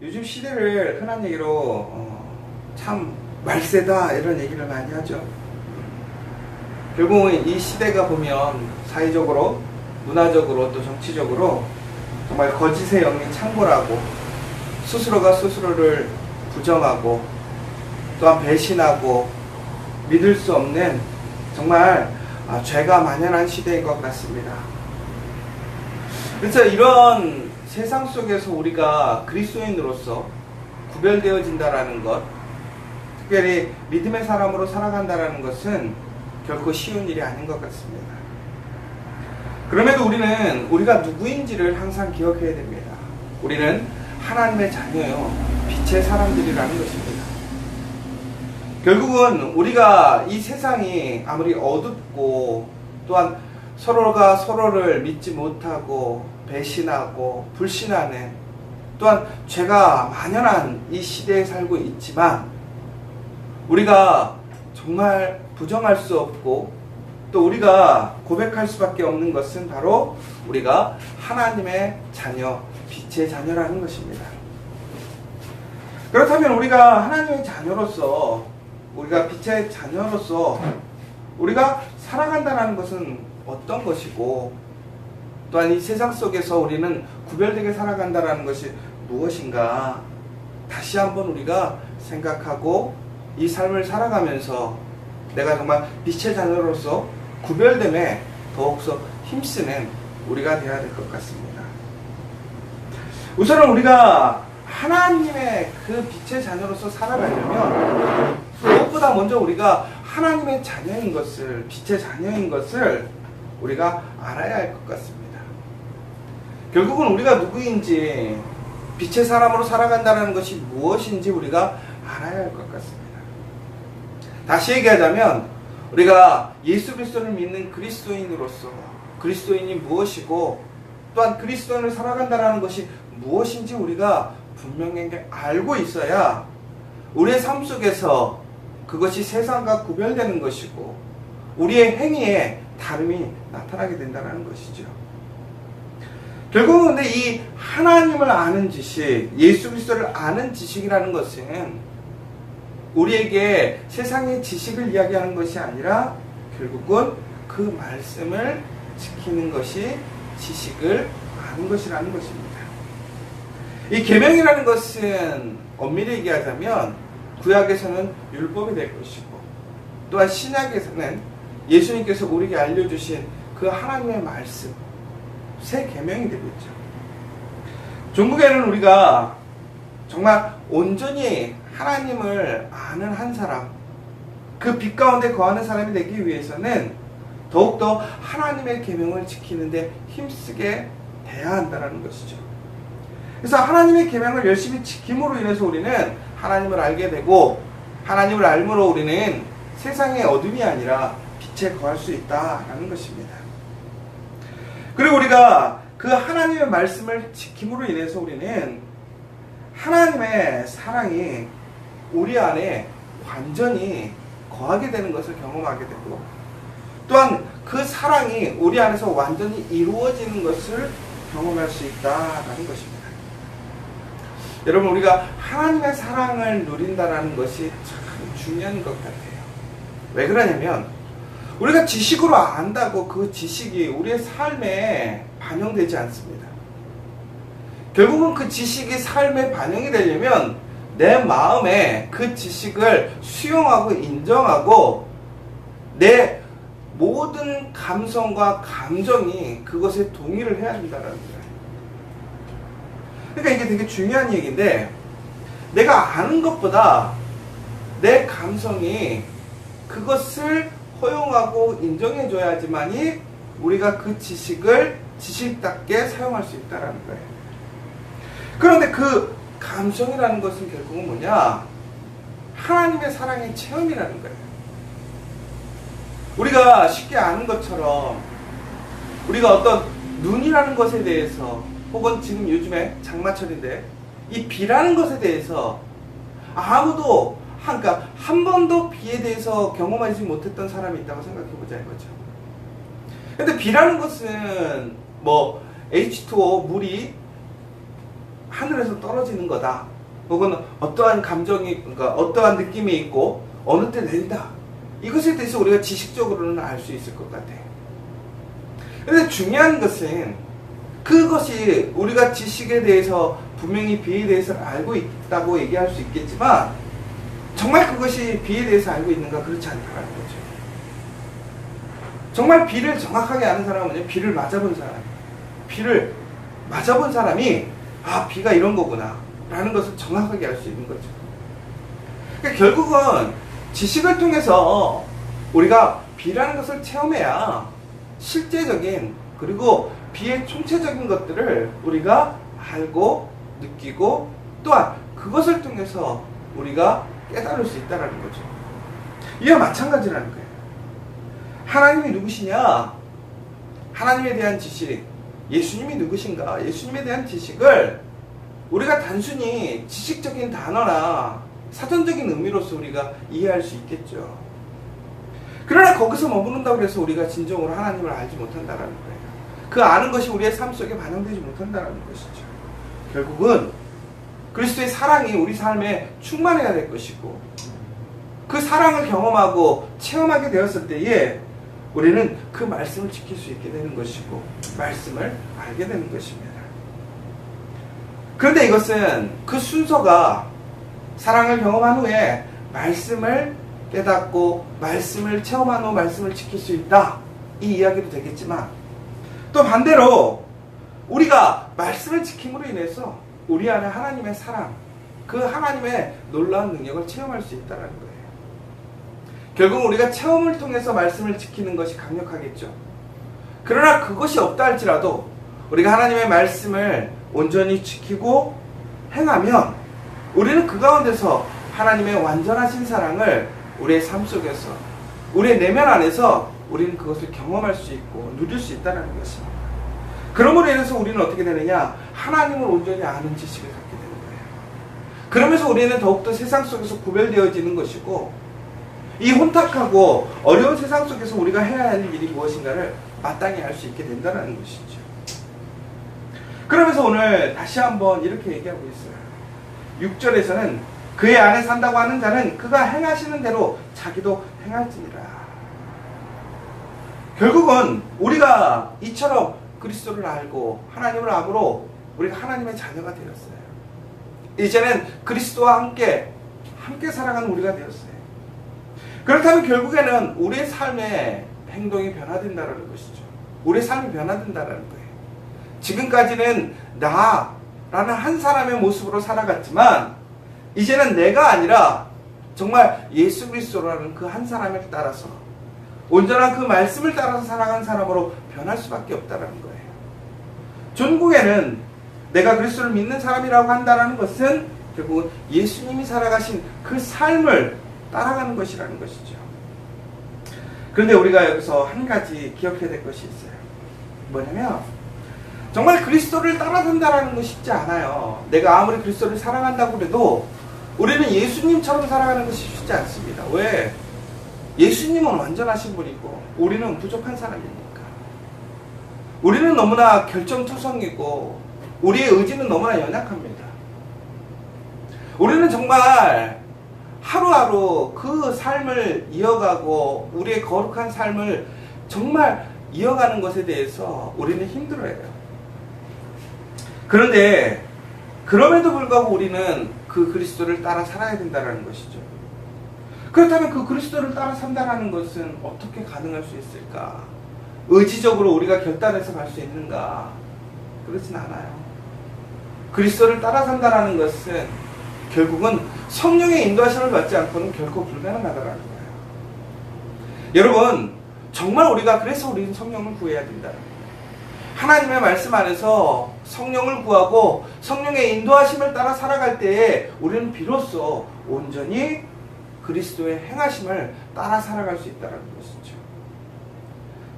요즘 시대를 흔한 얘기로 참 말세다 이런 얘기를 많이 하죠. 결국은 이 시대가 보면 사회적으로, 문화적으로 또 정치적으로 정말 거짓의 영이 창궐하고 스스로가 스스로를 부정하고 또한 배신하고 믿을 수 없는 정말 죄가 만연한 시대인 것 같습니다. 그래서 이런 세상 속에서 우리가 그리스도인으로서 구별되어진다라는 것, 특별히 믿음의 사람으로 살아간다라는 것은 결코 쉬운 일이 아닌 것 같습니다. 그럼에도 우리는 우리가 누구인지를 항상 기억해야 됩니다. 우리는 하나님의 자녀요, 빛의 사람들이라는 것입니다. 결국은 우리가 이 세상이 아무리 어둡고 또한 서로가 서로를 믿지 못하고 배신하고 불신하는 또한 죄가 만연한 이 시대에 살고 있지만 우리가 정말 부정할 수 없고 또 우리가 고백할 수밖에 없는 것은 바로 우리가 하나님의 자녀, 빛의 자녀라는 것입니다. 그렇다면 우리가 하나님의 자녀로서, 우리가 빛의 자녀로서 우리가 살아간다는 것은 어떤 것이고, 또한 이 세상 속에서 우리는 구별되게 살아간다는 것이 무엇인가, 다시 한번 우리가 생각하고 이 삶을 살아가면서 내가 정말 빛의 자녀로서 구별됨에 더욱더 힘쓰는 우리가 되어야 될 것 같습니다. 우선은 우리가 하나님의 그 빛의 자녀로서 살아가려면 무엇보다 먼저 우리가 하나님의 자녀인 것을, 빛의 자녀인 것을 우리가 알아야 할 것 같습니다. 결국은 우리가 누구인지, 빛의 사람으로 살아간다는 것이 무엇인지 우리가 알아야 할 것 같습니다. 다시 얘기하자면 우리가 예수 그리스도를 믿는 그리스도인으로서 그리스도인이 무엇이고 또한 그리스도인을 살아간다는 것이 무엇인지 우리가 분명하게 알고 있어야 우리의 삶 속에서 그것이 세상과 구별되는 것이고 우리의 행위에 다름이 나타나게 된다는 것이죠. 결국은 근데 이 하나님을 아는 지식, 예수 그리스도를 아는 지식이라는 것은 우리에게 세상의 지식을 이야기하는 것이 아니라 결국은 그 말씀을 지키는 것이 지식을 아는 것이라는 것입니다. 이 계명이라는 것은 엄밀히 얘기하자면 구약에서는 율법이 될 것이고 또한 신약에서는 예수님께서 우리에게 알려주신 그 하나님의 말씀, 새 계명이 되겠죠. 종국에는 우리가 정말 온전히 하나님을 아는 한 사람, 그 빛 가운데 거하는 사람이 되기 위해서는 더욱더 하나님의 계명을 지키는데 힘쓰게 돼야 한다는 것이죠. 그래서 하나님의 계명을 열심히 지킴으로 인해서 우리는 하나님을 알게 되고 하나님을 알므로 우리는 세상의 어둠이 아니라 빛에 거할 수 있다라는 것입니다. 그리고 우리가 그 하나님의 말씀을 지킴으로 인해서 우리는 하나님의 사랑이 우리 안에 완전히 거하게 되는 것을 경험하게 되고 또한 그 사랑이 우리 안에서 완전히 이루어지는 것을 경험할 수 있다라는 것입니다. 여러분, 우리가 하나님의 사랑을 누린다는 것이 참 중요한 것 같아요. 왜 그러냐면 우리가 지식으로 안다고 그 지식이 우리의 삶에 반영되지 않습니다. 결국은 그 지식이 삶에 반영이 되려면 내 마음에 그 지식을 수용하고 인정하고 내 모든 감성과 감정이 그것에 동의를 해야 된다는 거예요. 그러니까 이게 되게 중요한 얘기인데 내가 아는 것보다 내 감성이 그것을 허용하고 인정해줘야지만이 우리가 그 지식을 지식답게 사용할 수 있다는 거예요. 그런데 그 감성이라는 것은 결국은 뭐냐? 하나님의 사랑의 체험이라는 거예요. 우리가 쉽게 아는 것처럼 우리가 어떤 눈이라는 것에 대해서 혹은 지금 요즘에 장마철인데 이 비라는 것에 대해서 아무도 그러니까 한 번도 비에 대해서 경험하지 못했던 사람이 있다고 생각해보자 이거죠. 근데 비라는 것은 뭐 H2O 물이 하늘에서 떨어지는 거다 혹은 어떠한 감정이, 그러니까 어떠한 느낌이 있고 어느 때 내린다. 이것에 대해서 우리가 지식적으로는 알 수 있을 것 같아요. 그런데 중요한 것은 그것이 우리가 지식에 대해서 분명히 비에 대해서 알고 있다고 얘기할 수 있겠지만 정말 그것이 비에 대해서 알고 있는가? 그렇지 않다는 거죠. 정말 비를 정확하게 아는 사람은 비를 맞아본 사람, 비를 맞아본 사람이 아, 비가 이런 거구나 라는 것을 정확하게 알 수 있는 거죠. 그러니까 결국은 지식을 통해서 우리가 비라는 것을 체험해야 실제적인 그리고 비의 총체적인 것들을 우리가 알고 느끼고 또한 그것을 통해서 우리가 깨달을 수 있다는 거죠. 이와 마찬가지라는 거예요. 하나님이 누구시냐? 하나님에 대한 지식, 예수님이 누구신가? 예수님에 대한 지식을 우리가 단순히 지식적인 단어나 사전적인 의미로서 우리가 이해할 수 있겠죠. 그러나 거기서 머무른다고 해서 우리가 진정으로 하나님을 알지 못한다는 거예요. 그 아는 것이 우리의 삶 속에 반영되지 못한다는 것이죠. 결국은 그리스도의 사랑이 우리 삶에 충만해야 될 것이고 그 사랑을 경험하고 체험하게 되었을 때에 우리는 그 말씀을 지킬 수 있게 되는 것이고 말씀을 알게 되는 것입니다. 그런데 이것은 그 순서가 사랑을 경험한 후에 말씀을 깨닫고 말씀을 체험한 후 말씀을 지킬 수 있다, 이 이야기도 되겠지만 또 반대로 우리가 말씀을 지킴으로 인해서 우리 안에 하나님의 사랑, 그 하나님의 놀라운 능력을 체험할 수 있다는 거예요. 결국 우리가 체험을 통해서 말씀을 지키는 것이 강력하겠죠. 그러나 그것이 없다 할지라도 우리가 하나님의 말씀을 온전히 지키고 행하면 우리는 그 가운데서 하나님의 완전하신 사랑을 우리의 삶 속에서 우리의 내면 안에서 우리는 그것을 경험할 수 있고 누릴 수 있다는 것입니다. 그러므로 인해서 우리는 어떻게 되느냐? 하나님을 온전히 아는 지식을 갖게 되는 거예요. 그러면서 우리는 더욱더 세상 속에서 구별되어지는 것이고 이 혼탁하고 어려운 세상 속에서 우리가 해야 할 일이 무엇인가를 마땅히 알 수 있게 된다는 것이죠. 그러면서 오늘 다시 한번 이렇게 얘기하고 있어요. 6절에서는 그의 안에 산다고 하는 자는 그가 행하시는 대로 자기도 행할지니라. 결국은 우리가 이처럼 그리스도를 알고 하나님을 암으로 우리가 하나님의 자녀가 되었어요. 이제는 그리스도와 함께 살아가는 우리가 되었어요. 그렇다면 결국에는 우리의 삶의 행동이 변화된다는 것이죠. 우리의 삶이 변화된다는 거예요. 지금까지는 나라는 한 사람의 모습으로 살아갔지만 이제는 내가 아니라 정말 예수 그리스도라는 그 한 사람을 따라서 온전한 그 말씀을 따라서 살아가는 사람으로 변할 수밖에 없다는 거예요. 전국에는 내가 그리스도를 믿는 사람이라고 한다는 것은 결국은 예수님이 살아가신 그 삶을 따라가는 것이라는 것이죠. 그런데 우리가 여기서 한 가지 기억해야 될 것이 있어요. 뭐냐면 정말 그리스도를 따라간다는 것이 쉽지 않아요. 내가 아무리 그리스도를 사랑한다고 해도 우리는 예수님처럼 살아가는 것이 쉽지 않습니다. 왜? 예수님은 완전하신 분이고 우리는 부족한 사람이니까. 우리는 너무나 결정투성이고 우리의 의지는 너무나 연약합니다. 우리는 정말 하루하루 그 삶을 이어가고 우리의 거룩한 삶을 정말 이어가는 것에 대해서 우리는 힘들어해요. 그런데 그럼에도 불구하고 우리는 그 그리스도를 따라 살아야 된다는 것이죠. 그렇다면 그 그리스도를 따라 산다는 것은 어떻게 가능할 수 있을까? 의지적으로 우리가 결단해서 갈 수 있는가? 그렇진 않아요. 그리스도를 따라 산다는 것은 결국은 성령의 인도하심을 받지 않고는 결코 불가능하다는 거예요. 여러분, 정말 그래서 우리는 성령을 구해야 된다. 하나님의 말씀 안에서 성령을 구하고 성령의 인도하심을 따라 살아갈 때에 우리는 비로소 온전히 그리스도의 행하심을 따라 살아갈 수 있다는 것이죠.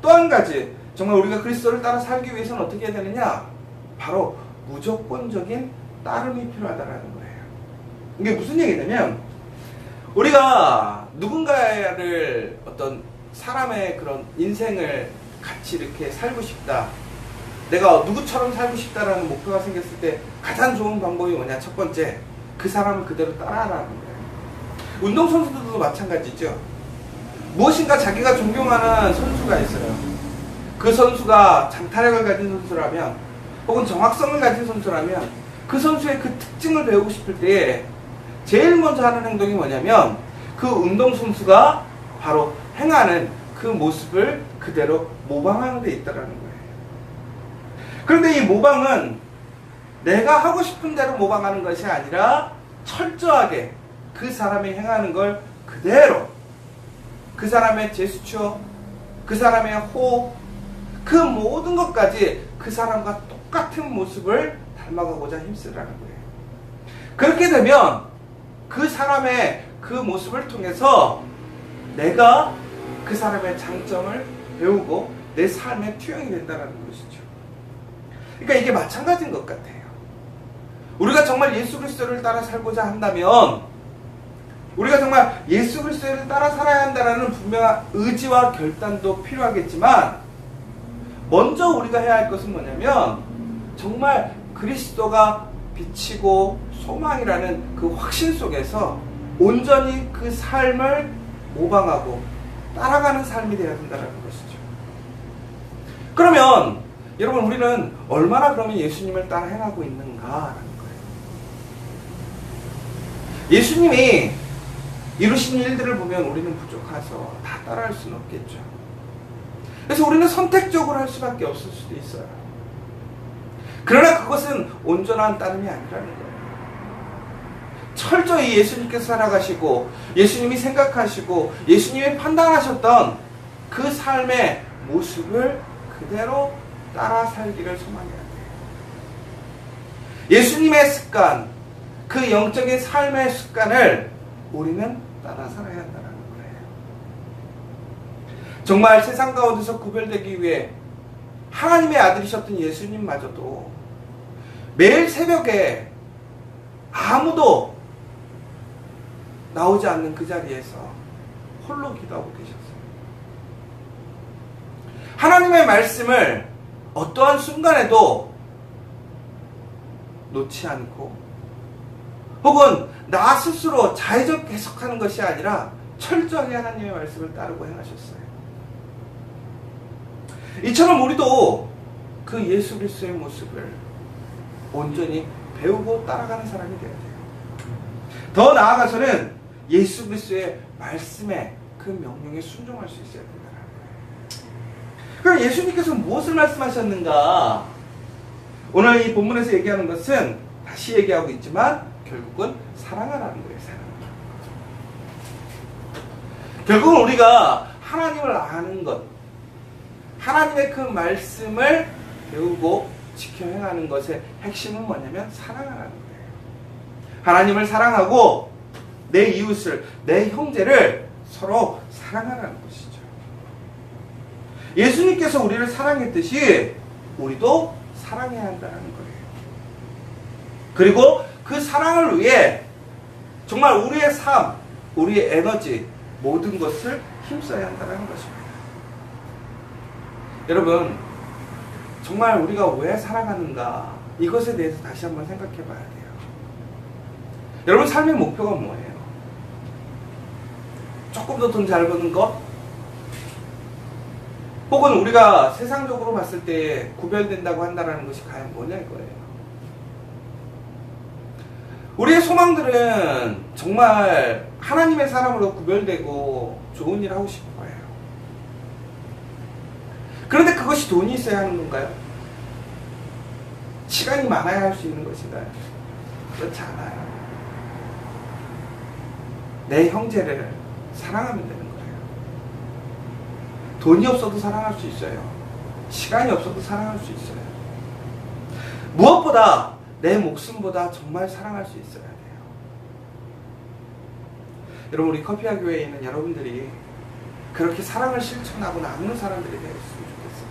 또 한 가지, 정말 우리가 그리스도를 따라 살기 위해서는 어떻게 해야 되느냐? 바로 무조건적인 따름이 필요하다는 거예요. 이게 무슨 얘기냐면 우리가 누군가를 어떤 사람의 그런 인생을 같이 이렇게 살고 싶다, 내가 누구처럼 살고 싶다라는 목표가 생겼을 때 가장 좋은 방법이 뭐냐? 첫 번째, 그 사람을 그대로 따라하라는 거예요. 운동선수들도 마찬가지죠. 무엇인가 자기가 존경하는 선수가 있어요. 그 선수가 장타력을 가진 선수라면, 혹은 정확성을 가진 선수라면, 그 선수의 그 특징을 배우고 싶을 때 제일 먼저 하는 행동이 뭐냐면, 그 운동선수가 바로 행하는 그 모습을 그대로 모방하는 데 있다는 거예요. 그런데 이 모방은 내가 하고 싶은 대로 모방하는 것이 아니라 철저하게 그 사람이 행하는 걸 그대로, 그 사람의 제스처, 그 사람의 호흡, 그 모든 것까지 그 사람과 똑같은 모습을 닮아가고자 힘쓰라는 거예요. 그렇게 되면 그 사람의 그 모습을 통해서 내가 그 사람의 장점을 배우고 내 삶의 투영이 된다는 것이죠. 그러니까 이게 마찬가지인 것 같아요. 우리가 정말 예수 그리스도를 따라 살고자 한다면, 우리가 정말 예수 그리스도를 따라 살아야 한다는 분명한 의지와 결단도 필요하겠지만, 먼저 우리가 해야 할 것은 뭐냐면, 정말 그리스도가 비치고 소망이라는 그 확신 속에서 온전히 그 삶을 모방하고 따라가는 삶이 되어야 된다는 것이죠. 그러면 여러분, 우리는 얼마나 그러면 예수님을 따라 행하고 있는가라는 거예요. 예수님이 이루신 일들을 보면 우리는 부족해서 다 따라할 수는 없겠죠. 그래서 우리는 선택적으로 할 수밖에 없을 수도 있어요. 그러나 그것은 온전한 따름이 아니라는 거예요. 철저히 예수님께서 살아가시고 예수님이 생각하시고 예수님이 판단하셨던 그 삶의 모습을 그대로 따라 살기를 소망해야 돼요. 예수님의 습관, 그 영적인 삶의 습관을 우리는 따라 살아야 한다는 거예요. 정말 세상 가운데서 구별되기 위해 하나님의 아들이셨던 예수님마저도 매일 새벽에 아무도 나오지 않는 그 자리에서 홀로 기도하고 계셨어요. 하나님의 말씀을 어떠한 순간에도 놓지 않고, 혹은 나 스스로 자의적 해석하는 것이 아니라 철저하게 하나님의 말씀을 따르고 행하셨어요. 이처럼 우리도 그 예수 그리스도의 모습을 온전히 배우고 따라가는 사람이 되어야 돼요. 더 나아가서는 예수 그리스도의 말씀에 그 명령에 순종할 수 있어야 된다는 거예요. 그럼 예수님께서 무엇을 말씀하셨는가? 오늘 이 본문에서 얘기하는 것은 다시 얘기하고 있지만 결국은 사랑하라는 거예요. 사랑하라. 결국은 우리가 하나님을 아는 것, 하나님의 그 말씀을 배우고 지켜 행하는 것의 핵심은 뭐냐면 사랑하라는 거예요. 하나님을 사랑하고 내 이웃을, 내 형제를 서로 사랑하라는 것이죠. 예수님께서 우리를 사랑했듯이 우리도 사랑해야 한다는 거예요. 그리고 그 사랑을 위해 정말 우리의 삶, 우리의 에너지, 모든 것을 힘써야 한다는 것입니다. 여러분, 정말 우리가 왜 살아가는가, 이것에 대해서 다시 한번 생각해 봐야 돼요. 여러분, 삶의 목표가 뭐예요? 조금 더 돈 잘 버는 것? 혹은 우리가 세상적으로 봤을 때 구별된다고 한다는 것이 과연 뭐냐 이거예요. 우리의 소망들은 정말 하나님의 사람으로 구별되고 좋은 일을 하고 싶은 거예요. 그런데 그것이 돈이 있어야 하는 건가요? 시간이 많아야 할 수 있는 것인가요? 그렇지 않아요. 내 형제를 사랑하면 되는 거예요. 돈이 없어도 사랑할 수 있어요. 시간이 없어도 사랑할 수 있어요. 무엇보다 내 목숨보다 정말 사랑할 수 있어야 돼요. 여러분, 우리 커피아 교회에 있는 여러분들이 그렇게 사랑을 실천하고 나누는 사람들이 되었으면 좋겠어요.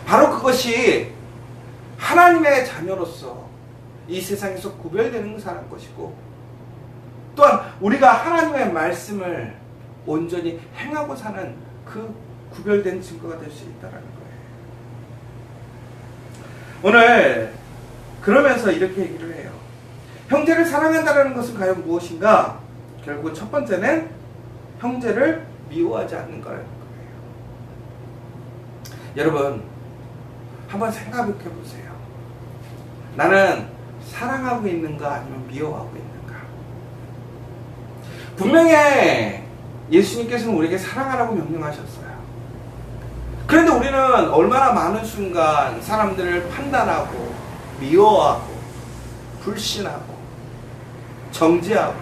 바로 그것이 하나님의 자녀로서 이 세상에서 구별되는 사람 것이고, 또한 우리가 하나님의 말씀을 온전히 행하고 사는 그 구별된 증거가 될 수 있다는 거예요. 오늘 그러면서 이렇게 얘기를 해요. 형제를 사랑한다는 것은 과연 무엇인가? 결국 첫 번째는 형제를 미워하지 않는 거라는 거예요. 여러분, 한번 생각해 보세요. 나는 사랑하고 있는가 아니면 미워하고 있는가? 분명히 예수님께서는 우리에게 사랑하라고 명령하셨어요. 그런데 우리는 얼마나 많은 순간 사람들을 판단하고 미워하고 불신하고 정죄하고,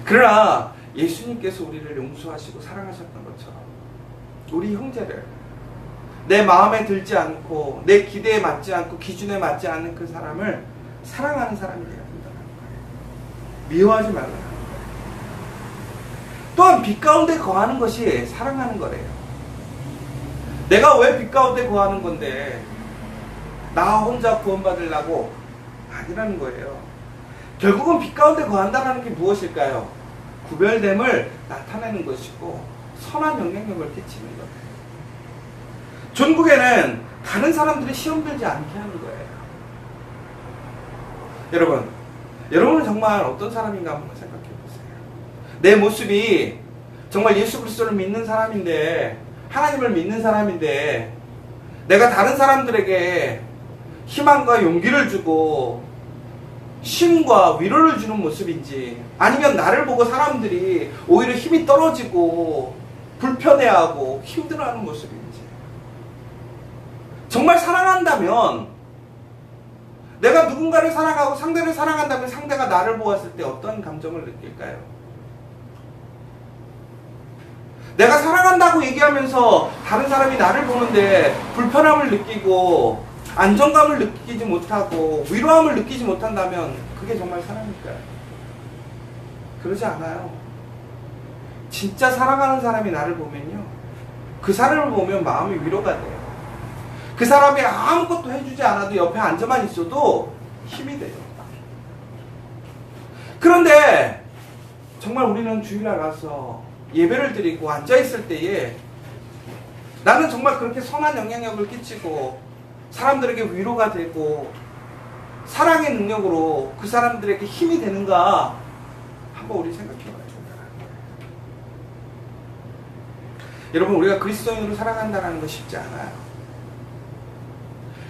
그러나 예수님께서 우리를 용서하시고 사랑하셨던 것처럼 우리 형제를 내 마음에 들지 않고 내 기대에 맞지 않고 기준에 맞지 않는 그 사람을 사랑하는 사람이 되어야 된다는 거예요. 미워하지 말라는 거예요. 또한 빛 가운데 거하는 것이 사랑하는 거래요. 내가 왜 빛 가운데 거하는 건데 나 혼자 구원받으려고? 아니라는 거예요. 결국은 빛 가운데 거한다는 게 무엇일까요? 구별됨을 나타내는 것이고 선한 영향력을 끼치는 거예요. 전국에는 다른 사람들이 시험 들지 않게 하는 거예요. 여러분은 정말 어떤 사람인가 한번 생각해 보세요. 내 모습이 정말 예수 그리스도를 믿는 사람인데, 하나님을 믿는 사람인데, 내가 다른 사람들에게 희망과 용기를 주고 쉼과 위로를 주는 모습인지, 아니면 나를 보고 사람들이 오히려 힘이 떨어지고 불편해하고 힘들어하는 모습인지. 정말 사랑한다면, 내가 누군가를 사랑하고 상대를 사랑한다면 상대가 나를 보았을 때 어떤 감정을 느낄까요? 내가 사랑한다고 얘기하면서 다른 사람이 나를 보는데 불편함을 느끼고 안정감을 느끼지 못하고 위로함을 느끼지 못한다면 그게 정말 사랑일까요? 그러지 않아요. 진짜 사랑하는 사람이 나를 보면요, 그 사람을 보면 마음이 위로가 돼요. 그 사람이 아무것도 해주지 않아도 옆에 앉아만 있어도 힘이 돼요. 그런데 정말 우리는 주일날 가서 예배를 드리고 앉아있을 때에 나는 정말 그렇게 선한 영향력을 끼치고 사람들에게 위로가 되고 사랑의 능력으로 그 사람들에게 힘이 되는가 한번 우리 생각해 봐야 된다는 거예요. 여러분, 우리가 그리스도인으로 살아간다는 거 쉽지 않아요.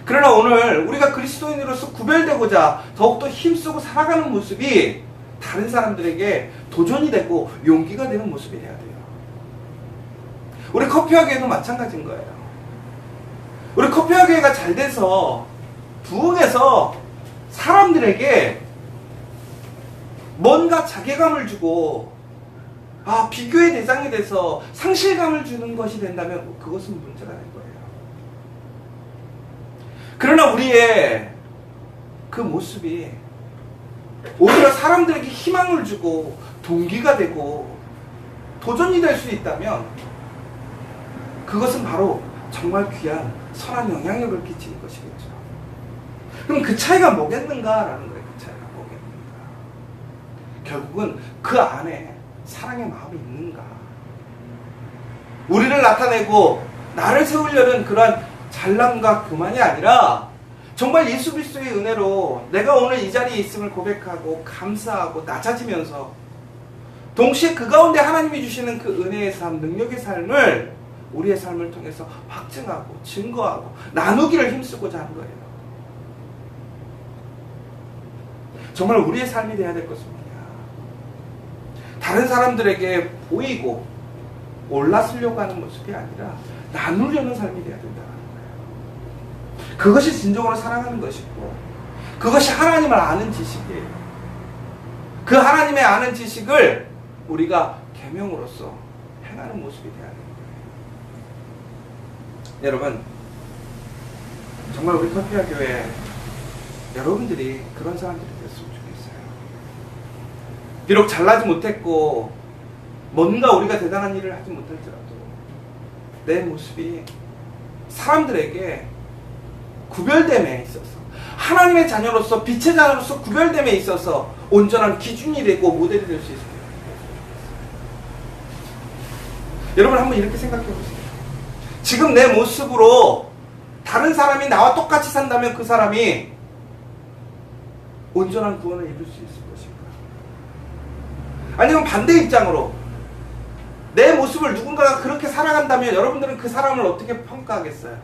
그러나 오늘 우리가 그리스도인으로서 구별되고자 더욱더 힘쓰고 살아가는 모습이 다른 사람들에게 도전이 되고 용기가 되는 모습이 돼야 돼요. 우리 커피화교회도 마찬가지인 거예요. 우리 커피화교회가 잘 돼서 부흥해서 사람들에게 뭔가 자괴감을 주고 비교의 대상이 돼서 상실감을 주는 것이 된다면 그것은 문제가 될 거예요. 그러나 우리의 그 모습이 오히려 사람들에게 희망을 주고 동기가 되고 도전이 될 수 있다면 그것은 바로 정말 귀한 선한 영향력을 끼치는 것이겠죠. 그럼 그 차이가 뭐겠는가라는 거예요. 그 차이가 뭐겠는가. 결국은 그 안에 사랑의 마음이 있는가. 우리를 나타내고 나를 세우려는 그러한 잘남과 교만이 아니라 정말 예수 그리스도의 은혜로 내가 오늘 이 자리에 있음을 고백하고 감사하고 낮아지면서 동시에 그 가운데 하나님이 주시는 그 은혜의 삶, 능력의 삶을 우리의 삶을 통해서 확증하고 증거하고 나누기를 힘쓰고자 하는 거예요. 정말 우리의 삶이 되어야 될 것은 뭐냐? 다른 사람들에게 보이고 올라서려고 하는 모습이 아니라 나누려는 삶이 되어야 된다는 거예요. 그것이 진정으로 사랑하는 것이고 그것이 하나님을 아는 지식이에요. 그 하나님의 아는 지식을 우리가 계명으로서 행하는 모습이 되어야 됩니다. 여러분, 정말 우리 커피와 교회 여러분들이 그런 사람들이 됐으면 좋겠어요. 비록 잘나지 못했고 뭔가 우리가 대단한 일을 하지 못할지라도 내 모습이 사람들에게 구별됨에 있어서 하나님의 자녀로서 빛의 자녀로서 구별됨에 있어서 온전한 기준이 되고 모델이 될 수 있어요. 여러분, 한번 이렇게 생각해 보세요. 지금 내 모습으로 다른 사람이 나와 똑같이 산다면 그 사람이 온전한 구원을 이룰 수 있을 것인가? 아니면 반대 입장으로 내 모습을 누군가가 그렇게 살아간다면 여러분들은 그 사람을 어떻게 평가하겠어요?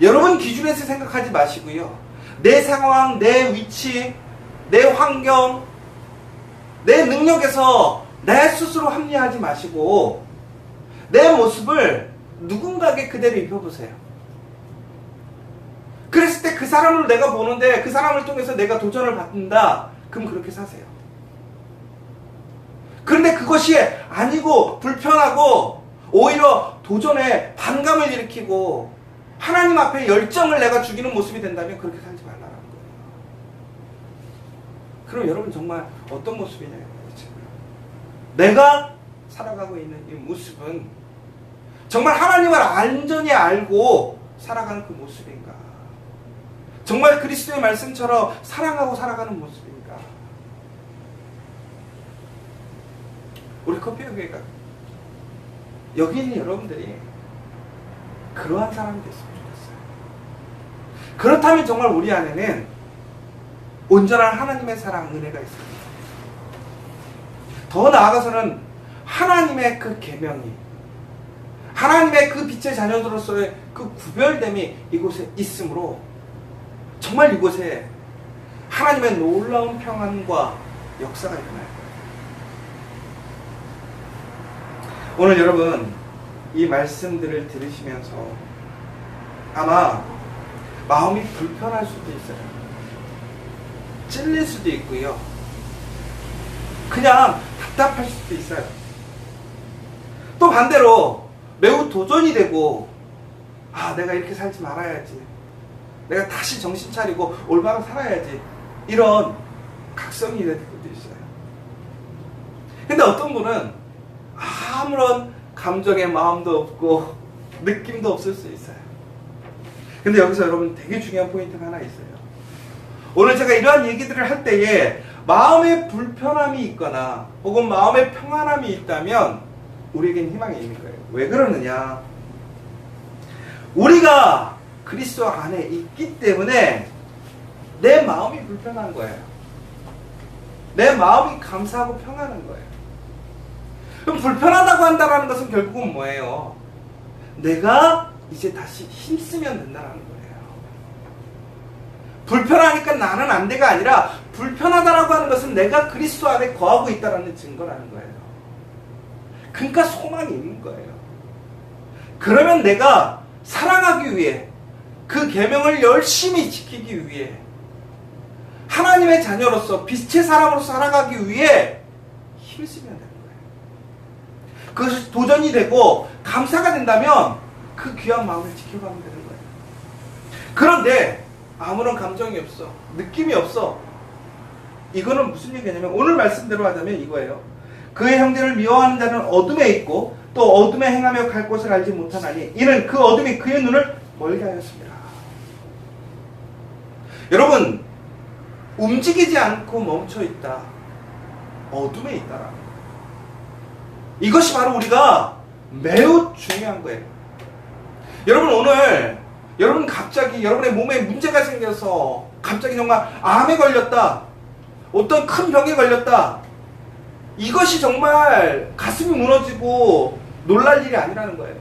여러분 기준에서 생각하지 마시고요. 내 상황, 내 위치, 내 환경, 내 능력에서 내 스스로 합리화하지 마시고 내 모습을 누군가에게 그대로 입혀보세요. 그랬을 때 그 사람을 내가 보는데 그 사람을 통해서 내가 도전을 받는다. 그럼 그렇게 사세요. 그런데 그것이 아니고 불편하고 오히려 도전에 반감을 일으키고 하나님 앞에 열정을 내가 죽이는 모습이 된다면 그렇게 살지 말라는 거예요. 그럼 여러분 정말 어떤 모습이냐고요. 내가 살아가고 있는 이 모습은 정말 하나님을 완전히 알고 살아가는 그 모습인가? 정말 그리스도의 말씀처럼 사랑하고 살아가는 모습인가? 우리 커피교회가 여기 있는 여러분들이 그러한 사람이 됐으면 좋겠어요. 그렇다면 정말 우리 안에는 온전한 하나님의 사랑, 은혜가 있습니다. 더 나아가서는 하나님의 그 계명이, 하나님의 그 빛의 자녀들로서의 그 구별됨이 이곳에 있으므로 정말 이곳에 하나님의 놀라운 평안과 역사가 일어날 거예요. 오늘 여러분 이 말씀들을 들으시면서 아마 마음이 불편할 수도 있어요. 찔릴 수도 있고요. 그냥 답답할 수도 있어요. 또 반대로 매우 도전이 되고 내가 이렇게 살지 말아야지, 내가 다시 정신 차리고 올바로 살아야지, 이런 각성이 될 수도 있어요. 근데 어떤 분은 아무런 감정의 마음도 없고 느낌도 없을 수 있어요. 근데 여기서 여러분 되게 중요한 포인트가 하나 있어요. 오늘 제가 이러한 얘기들을 할 때에 마음의 불편함이 있거나 혹은 마음의 평안함이 있다면 우리에겐 희망이 있는 거예요. 왜 그러느냐? 우리가 그리스도 안에 있기 때문에 내 마음이 불편한 거예요. 내 마음이 감사하고 평안한 거예요. 그럼 불편하다고 한다는 것은 결국은 뭐예요? 내가 이제 다시 힘쓰면 된다는 거예요. 불편하니까 나는 안 돼가 아니라 불편하다라고 하는 것은 내가 그리스도 안에 거하고 있다는 증거라는 거예요. 그러니까 소망이 있는 거예요. 그러면 내가 사랑하기 위해 그 계명을 열심히 지키기 위해 하나님의 자녀로서 빛의 사람으로서 살아가기 위해 힘쓰면 되는 거예요. 그것이 도전이 되고 감사가 된다면 그 귀한 마음을 지켜가면 되는 거예요. 그런데 아무런 감정이 없어, 느낌이 없어. 이거는 무슨 얘기냐면 오늘 말씀대로 하자면 이거예요. 그의 형제를 미워하는 자는 어둠에 있고 또 어둠에 행하며 갈 곳을 알지 못하나니 이는 그 어둠이 그의 눈을 멀게 하였습니다. 여러분, 움직이지 않고 멈춰있다, 어둠에 있다라는 거예요. 이것이 바로 우리가 매우 중요한 거예요. 여러분, 오늘 여러분 갑자기 여러분의 몸에 문제가 생겨서 갑자기 정말 암에 걸렸다, 어떤 큰 병에 걸렸다, 이것이 정말 가슴이 무너지고 놀랄 일이 아니라는 거예요.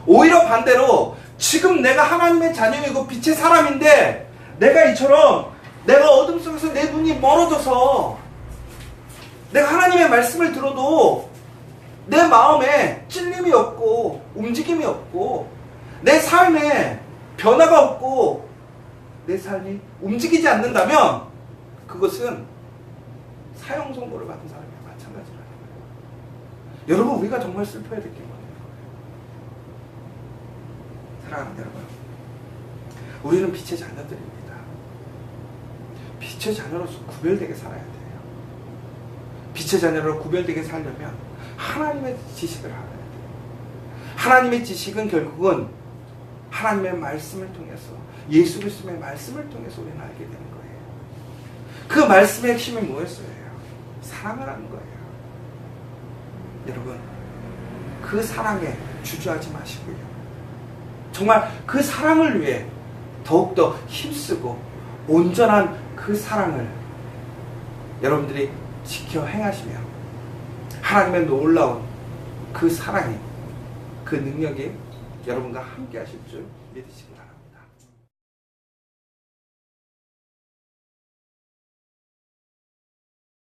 오히려 반대로 지금 내가 하나님의 자녀이고 빛의 사람인데 내가 이처럼 내가 어둠 속에서 내 눈이 멀어져서 내가 하나님의 말씀을 들어도 내 마음에 찔림이 없고 움직임이 없고 내 삶에 변화가 없고 내 삶이 움직이지 않는다면 그것은 사형 선고를 받은 사람이랑 마찬가지라는 거예요. 여러분, 우리가 정말 슬퍼야 될 게 뭐예요? 사랑하는 여러분, 우리는 빛의 자녀들입니다. 빛의 자녀로서 구별되게 살아야 돼요. 빛의 자녀로 구별되게 살려면 하나님의 지식을 알아야 돼요. 하나님의 지식은 결국은 하나님의 말씀을 통해서, 예수 그리스도의 말씀을 통해서 우리는 알게 되는 거예요. 그 말씀의 핵심이 뭐였어요? 사랑을 하는 거예요. 여러분, 그 사랑에 주저하지 마시고요. 정말 그 사랑을 위해 더욱더 힘쓰고 온전한 그 사랑을 여러분들이 지켜 행하시며 하나님의 놀라운 그 사랑이, 그 능력이 여러분과 함께 하실 줄 믿으시기 바랍니다.